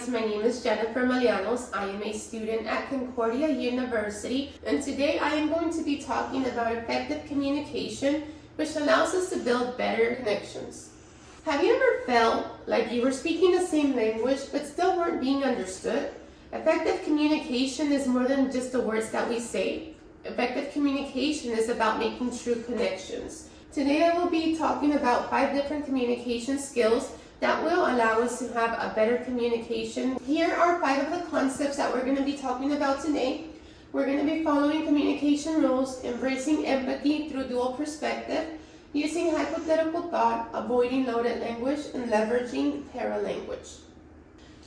guys, my name is Jennifer Malianos. I am a student at Concordia University, and today I am going to be talking about effective communication, which allows us to build better connections. Have you ever felt like you were speaking the same language but still weren't being understood? Effective communication is more than just the words that we say. Effective communication is about making true connections. Today I will be talking about 5 different communication skills that will allow us to have a better communication. Here are 5 of the concepts that we're going to be talking about today. We're going to be following communication rules, embracing empathy through dual perspective, using hypothetical thought, avoiding loaded language, and leveraging paralanguage.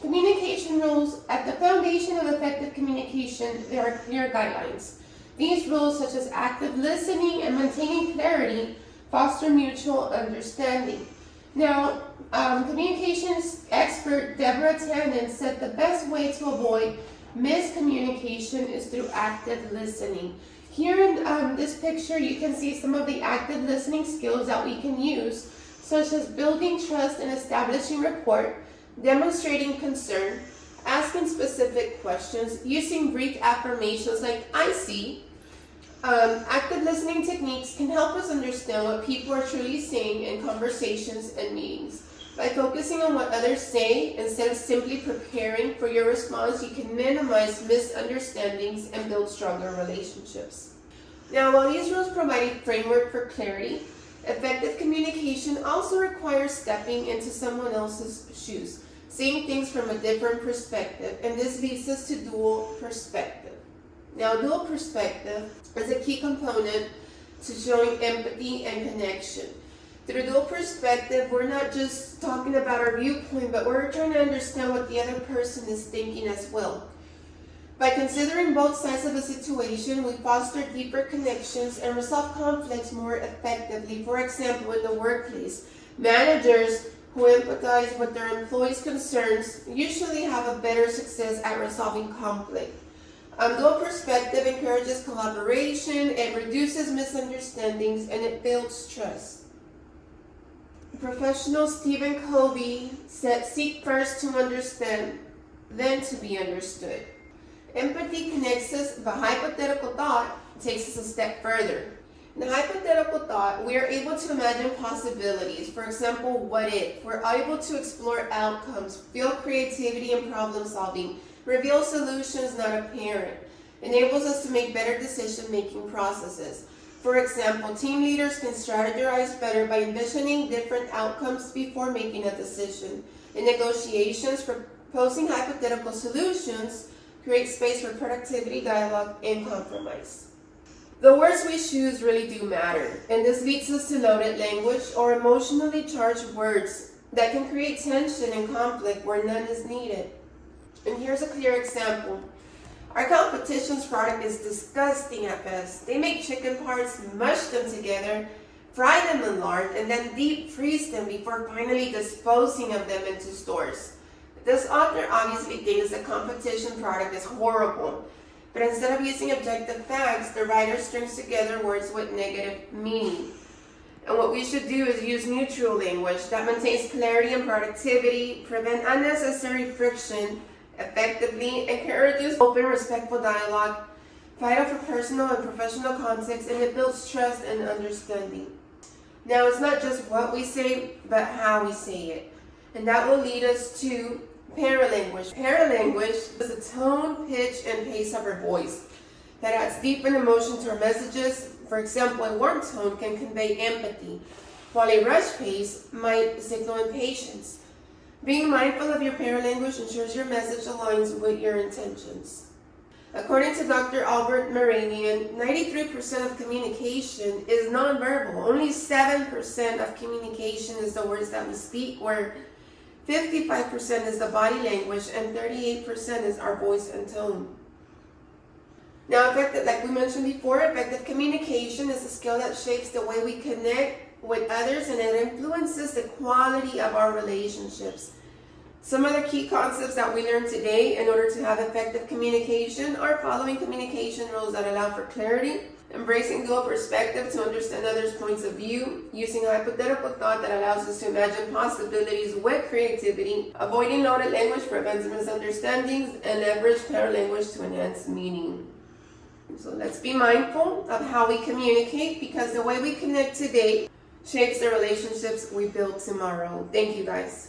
Communication rules. At the foundation of effective communication, there are clear guidelines. These rules, such as active listening and maintaining clarity, foster mutual understanding. Now, communications expert Deborah Tannen said the best way to avoid miscommunication is through active listening. Here in this picture, you can see some of the active listening skills that we can use, such as building trust and establishing rapport, demonstrating concern, asking specific questions, using brief affirmations like "I see." Active listening techniques can help us understand what people are truly saying in conversations and meetings. By focusing on what others say instead of simply preparing for your response, you can minimize misunderstandings and build stronger relationships. Now, while these rules provide a framework for clarity, effective communication also requires stepping into someone else's shoes, seeing things from a different perspective, and this leads us to dual perspective. Now, dual perspective is a key component to showing empathy and connection. Through dual perspective, we're not just talking about our viewpoint, but we're trying to understand what the other person is thinking as well. By considering both sides of a situation, we foster deeper connections and resolve conflicts more effectively. For example, in the workplace, managers who empathize with their employees' concerns usually have a better success at resolving conflict. Dual perspective encourages collaboration, it reduces misunderstandings, and it builds trust. Professional Stephen Covey said, "Seek first to understand, then to be understood." Empathy connects us, but hypothetical thought takes us a step further. In the hypothetical thought, we are able to imagine possibilities. For example, what if? We're able to explore outcomes, feel creativity and problem solving, reveal solutions not apparent, enables us to make better decision-making processes. For example, team leaders can strategize better by envisioning different outcomes before making a decision. In negotiations, proposing hypothetical solutions creates space for productivity, dialogue, and compromise. The words we choose really do matter, and this leads us to loaded language or emotionally charged words that can create tension and conflict where none is needed. And here's a clear example. Our competition's product is disgusting at best. They make chicken parts, mush them together, fry them in lard, and then deep freeze them before finally disposing of them into stores. This author obviously thinks the competition product is horrible, but instead of using objective facts, the writer strings together words with negative meaning. And what we should do is use neutral language that maintains clarity and productivity, prevent unnecessary friction, effectively encourages open, respectful dialogue, vital for personal and professional context, and it builds trust and understanding. Now, it's not just what we say, but how we say it. And that will lead us to paralanguage. Paralanguage is the tone, pitch, and pace of our voice that adds deep and emotion to our messages. For example, a warm tone can convey empathy, while a rush pace might signal impatience. Being mindful of your paralanguage ensures your message aligns with your intentions. According to Dr. Albert Mehrabian, 93% of communication is nonverbal. Only 7% of communication is the words that we speak, where 55% is the body language and 38% is our voice and tone. Now, like we mentioned before, effective communication is a skill that shapes the way we connect with others, and it influences the quality of our relationships. Some of the key concepts that we learned today in order to have effective communication are following communication rules that allow for clarity, embracing dual perspective to understand others' points of view, using hypothetical thought that allows us to imagine possibilities with creativity, avoiding loaded language prevents misunderstandings, and leverage paralanguage to enhance meaning. So let's be mindful of how we communicate, because the way we connect today shapes the relationships we build tomorrow. Thank you, guys.